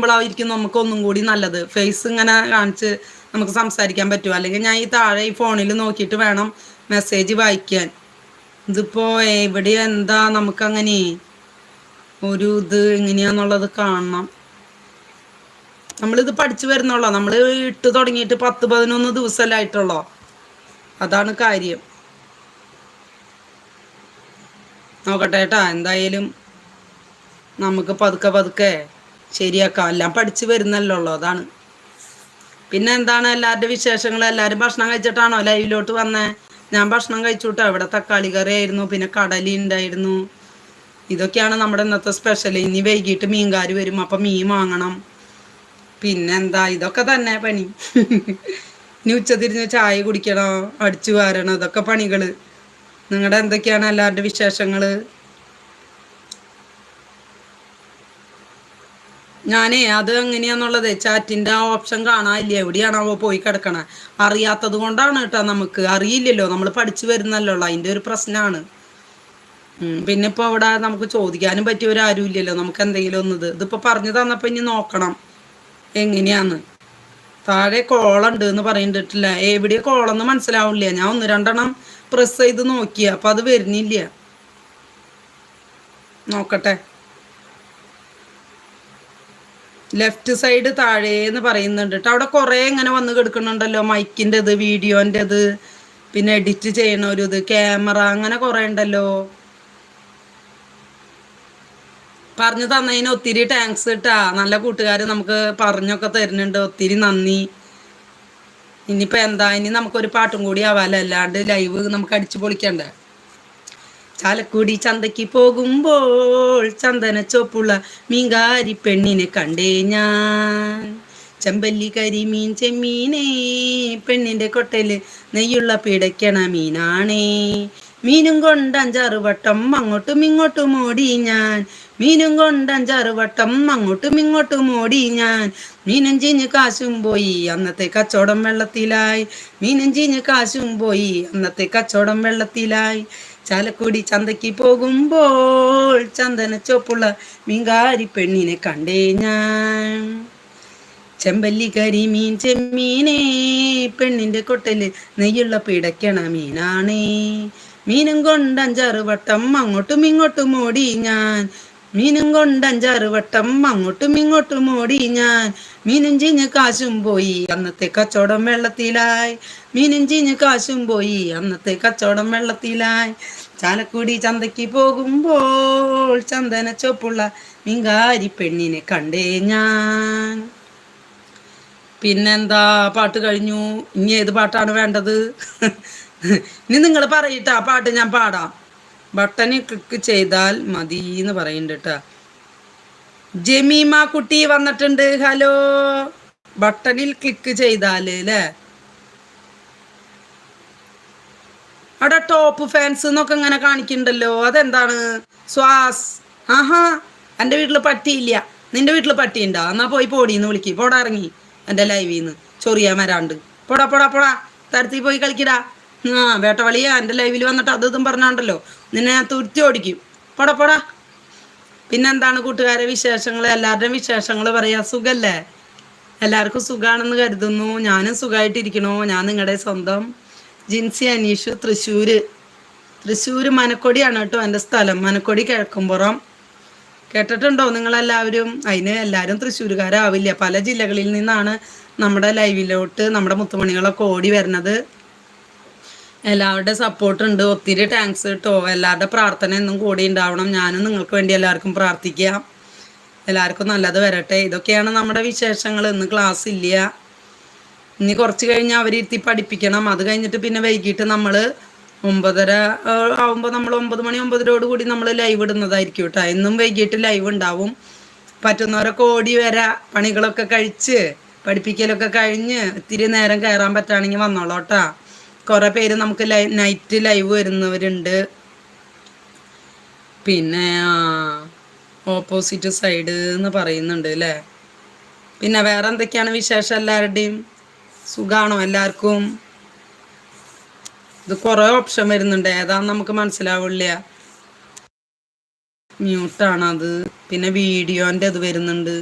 ായിരിക്കും നമുക്ക് ഒന്നും കൂടി നല്ലത്. ഫേസ് ഇങ്ങനെ കാണിച്ച് നമുക്ക് സംസാരിക്കാൻ പറ്റും. അല്ലെങ്കിൽ ഞാൻ ഈ താഴെ ഈ ഫോണിൽ നോക്കിയിട്ട് വേണം മെസ്സേജ് വായിക്കാൻ. ഇതിപ്പോൾ എവിടെ എന്താ നമുക്കങ്ങനെ ഒരു ഇത് എങ്ങനെയാന്നുള്ളത് കാണണം. നമ്മളിത് പഠിച്ചു വരുന്നുള്ളൂ. നമ്മൾ ഇട്ട് തുടങ്ങിയിട്ട് 10-11 ദിവസമല്ലേ ആയിട്ടുള്ളൂ. അതാണ് കാര്യം. നോക്കട്ടെ കേട്ടാ. എന്തായാലും നമുക്ക് പതുക്കെ ശരിയാക്കാം. എല്ലാം പഠിച്ചു വരുന്നല്ലോ. അതാണ്. പിന്നെ എന്താണ് എല്ലാവരുടെ വിശേഷങ്ങൾ? എല്ലാവരും ഭക്ഷണം കഴിച്ചിട്ടാണോ ലൈവിലോട്ട് വന്നേ? ഞാൻ ഭക്ഷണം കഴിച്ചുട്ടോ. ഇവിടെ തക്കാളി കറി ആയിരുന്നു, പിന്നെ കടലി ഉണ്ടായിരുന്നു. ഇതൊക്കെയാണ് നമ്മുടെ ഇന്നത്തെ സ്പെഷ്യൽ. ഇനി വൈകിട്ട് മീൻകാർ വരും, അപ്പം മീൻ വാങ്ങണം. പിന്നെന്താ, ഇതൊക്കെ തന്നെ പണി. ഇനി ഉച്ചതിരിഞ്ഞ് ചായ കുടിക്കണം, അടിച്ചു വാരണം, ഇതൊക്കെ പണികൾ. നിങ്ങളുടെ എന്തൊക്കെയാണ് എല്ലാവരുടെ വിശേഷങ്ങൾ? ഞാനേ അത് എങ്ങനെയാന്നുള്ളത് ചാറ്റിൻ്റെ ആ ഓപ്ഷൻ കാണാനില്ല. എവിടെയാണാവോ പോയി കിടക്കണേ. അറിയാത്തത് കൊണ്ടാണ് കേട്ടോ. നമുക്ക് അറിയില്ലല്ലോ, നമ്മൾ പഠിച്ചു വരുന്നല്ലോ. അതിൻ്റെ ഒരു പ്രശ്നമാണ്. പിന്നെ ഇപ്പോൾ അവിടെ നമുക്ക് ചോദിക്കാനും പറ്റിയവരാരും ഇല്ലല്ലോ. നമുക്ക് എന്തെങ്കിലും ഒന്നത് ഇതിപ്പോൾ പറഞ്ഞു തന്നപ്പോൾ ഇനി നോക്കണം എങ്ങനെയാന്ന്. താഴെ കോളുണ്ട് എന്ന് പറയണ്ടിട്ടില്ല. എവിടെ കോളെന്ന് മനസ്സിലാവില്ല. ഞാൻ 1-2 പ്രസ് ചെയ്ത് നോക്കിയ അപ്പം അത് വരുന്നില്ല. നോക്കട്ടെ. ലെഫ്റ്റ് സൈഡ് താഴേന്ന് പറയുന്നുണ്ട് കേട്ടോ. അവിടെ കുറേ ഇങ്ങനെ വന്ന് കിടക്കുന്നുണ്ടല്ലോ. മൈക്കിൻ്റെത്, വീഡിയോൻ്റെത്, പിന്നെ എഡിറ്റ് ചെയ്യണ ഒരു ഇത്, ക്യാമറ, അങ്ങനെ കുറേ ഉണ്ടല്ലോ. പറഞ്ഞു തന്നതിന് ഒത്തിരി താങ്ക്സ് കേട്ടാ. നല്ല കൂട്ടുകാർ നമുക്ക് പറഞ്ഞൊക്കെ തരുന്നുണ്ട്. ഒത്തിരി നന്ദി. ഇനിയിപ്പോൾ എന്താ, ഇനി നമുക്കൊരു പാട്ടും കൂടി ആവാലോ. അല്ലാണ്ട് ലൈവ് നമുക്ക് അടിച്ചു പൊളിക്കണ്ടേ. ചാലക്കുടി ചന്തയ്ക്ക് പോകുമ്പോൾ ചന്ദന ചോപ്പുള്ള മീൻകാരി പെണ്ണിനെ കണ്ടേ ഞാൻ. ചെമ്പല്ലി കരിമീൻ ചെമ്മീനേ, പെണ്ണിൻ്റെ കൊട്ടല് നെയ്യുള്ള പിടയ്ക്കണ മീനാണേ. മീനും കൊണ്ട് 5-6 വട്ടം അങ്ങോട്ടും ഇങ്ങോട്ടും ഓടി ഞാൻ. മീനും കൊണ്ട് 5-6 വട്ടം അങ്ങോട്ടും ഇങ്ങോട്ടും ഓടി ഞാൻ. മീനും ചീഞ്ഞ് കാശും പോയി അന്നത്തെ കച്ചവടം വെള്ളത്തിലായി. മീനും ചീഞ്ഞ് കാശും പോയി അന്നത്തെ കച്ചവടം വെള്ളത്തിലായി. ചാലക്കുടി ചന്തയ്ക്ക് പോകുമ്പോൾ ചന്ദന ചോപ്പുള്ള മീൻകാരി പെണ്ണിനെ കണ്ടേ ഞാൻ. ചെമ്പല്ലി കരിമീൻ ചെമ്മീനേ, പെണ്ണിൻ്റെ കൊട്ടല് നെയ്യുള്ള പിടയ്ക്കണ മീനാണേ. മീനും കൊണ്ട് 5-6 വട്ടം അങ്ങോട്ടും ഇങ്ങോട്ടും ഓടി ഞാൻ. മീനും കൊണ്ട് 5-6 വട്ടം അങ്ങോട്ടും ഇങ്ങോട്ടും ഓടി ഞാൻ. മീനും ചീഞ്ഞ് കാശും പോയി അന്നത്തെ കച്ചവടം വെള്ളത്തിലായി. മീനും ചീഞ്ഞ് കാശും പോയി അന്നത്തെ കച്ചവടം വെള്ളത്തിലായി. ചാലക്കുടി ചന്തയ്ക്ക് പോകുമ്പോൾ ചന്ദന ചോപ്പുള്ള മീൻകാരി പെണ്ണിനെ കണ്ടേ ഞാൻ. പിന്നെന്താ, പാട്ട് കഴിഞ്ഞു. ഇനി ഏത് പാട്ടാണ് വേണ്ടത്? ഇനി നിങ്ങൾ പറയിട്ടാ, പാട്ട് ഞാൻ പാടാം. ബട്ടണിൽ ക്ലിക്ക് ചെയ്താൽ മതി എന്ന് പറയുന്നുണ്ട് കേട്ടാ. ജമീമ കുട്ടി വന്നിട്ടുണ്ട്. ഹലോ. ബട്ടണിൽ ക്ലിക്ക് ചെയ്താൽ അല്ലേ, അവിടെ ടോപ്പ് ഫാൻസ് എന്നൊക്കെ ഇങ്ങനെ കാണിക്കുന്നുണ്ടല്ലോ. അതെന്താണ്? സ്വാസ്. ആഹാ, എൻ്റെ വീട്ടിൽ പട്ടിയില്ല. നിന്റെ വീട്ടിൽ പട്ടിയുണ്ടോ? എന്നാൽ പോയി പോടീന്ന് വിളിക്ക്. പോടാ ഇറങ്ങി എൻ്റെ ലൈവിൽ നിന്ന് ചൊറിയാൻ വരാണ്ട്. പോടാ തരത്തിൽ പോയി കളിക്കടാ. വേട്ടവളിയാ എൻ്റെ ലൈവിൽ വന്നിട്ട് അതും പറഞ്ഞാണ്ടല്ലോ നിന്നെ ഞാൻ തുരുത്തി ഓടിക്കും. പോടാ. പിന്നെന്താണ് കൂട്ടുകാരെ വിശേഷങ്ങൾ? എല്ലാവരുടെയും വിശേഷങ്ങൾ പറയാം. സുഖല്ലേ? എല്ലാവർക്കും സുഖമാണെന്ന് കരുതുന്നു. ഞാനും സുഖമായിട്ടിരിക്കണോ. ഞാൻ നിങ്ങളുടെ സ്വന്തം ജിൻസി അനീഷ്, തൃശ്ശൂർ മനക്കൊടിയാണ് കേട്ടോ എൻ്റെ സ്ഥലം. മനക്കൊടി കിഴക്കുംപുറം. കേട്ടിട്ടുണ്ടോ നിങ്ങളെല്ലാവരും? അതിന് എല്ലാവരും തൃശ്ശൂരുകാരാവില്ല. പല ജില്ലകളിൽ നിന്നാണ് നമ്മുടെ ലൈവിലോട്ട് നമ്മുടെ മുത്തുമണികളൊക്കെ ഓടി വരുന്നത്. എല്ലാവരുടെ സപ്പോർട്ടുണ്ട്. ഒത്തിരി താങ്ക്സ് കേട്ടോ. എല്ലാവരുടെ പ്രാർത്ഥന എന്നും കൂടി ഉണ്ടാവണം. ഞാനും നിങ്ങൾക്ക് വേണ്ടി എല്ലാവർക്കും പ്രാർത്ഥിക്കാം. എല്ലാവർക്കും നല്ലത് വരട്ടെ. ഇതൊക്കെയാണ് നമ്മുടെ വിശേഷങ്ങൾ. ഇന്ന് ക്ലാസ് ഇല്ല. ഇനി കുറച്ച് കഴിഞ്ഞ് അവരിരുത്തി പഠിപ്പിക്കണം. അത് കഴിഞ്ഞിട്ട് പിന്നെ വൈകിട്ട് നമ്മൾ 9:30 ആവുമ്പോൾ നമ്മൾ 9 മണി 9:30 കൂടി നമ്മൾ ലൈവ് ഇടുന്നതായിരിക്കും കേട്ടോ. എന്നും വൈകിട്ട് ലൈവ് ഉണ്ടാവും. പറ്റുന്നവരൊക്കെ ഓടി വരാ. പണികളൊക്കെ കഴിച്ച് പഠിപ്പിക്കലൊക്കെ കഴിഞ്ഞ് ഇത്തിരി നേരം കയറാൻ പറ്റുകയാണെങ്കിൽ വന്നോളൂ കേട്ടോ. കുറേ പേര് നമുക്ക് നൈറ്റ് ലൈവ് വരുന്നവരുണ്ട്. പിന്നെ ഓപ്പോസിറ്റ് സൈഡ് എന്ന് പറയുന്നുണ്ട് അല്ലേ. പിന്നെ വേറെ എന്തൊക്കെയാണ് വിശേഷം? എല്ലാവരുടെയും സുഖമാണോ എല്ലാവർക്കും? ഇത് കുറേ ഓപ്ഷൻ വരുന്നുണ്ട്, ഏതാന്ന് നമുക്ക് മനസ്സിലാവില്ല. മ്യൂട്ടാണത്. പിന്നെ വീഡിയോൻ്റെ അത് വരുന്നുണ്ട്.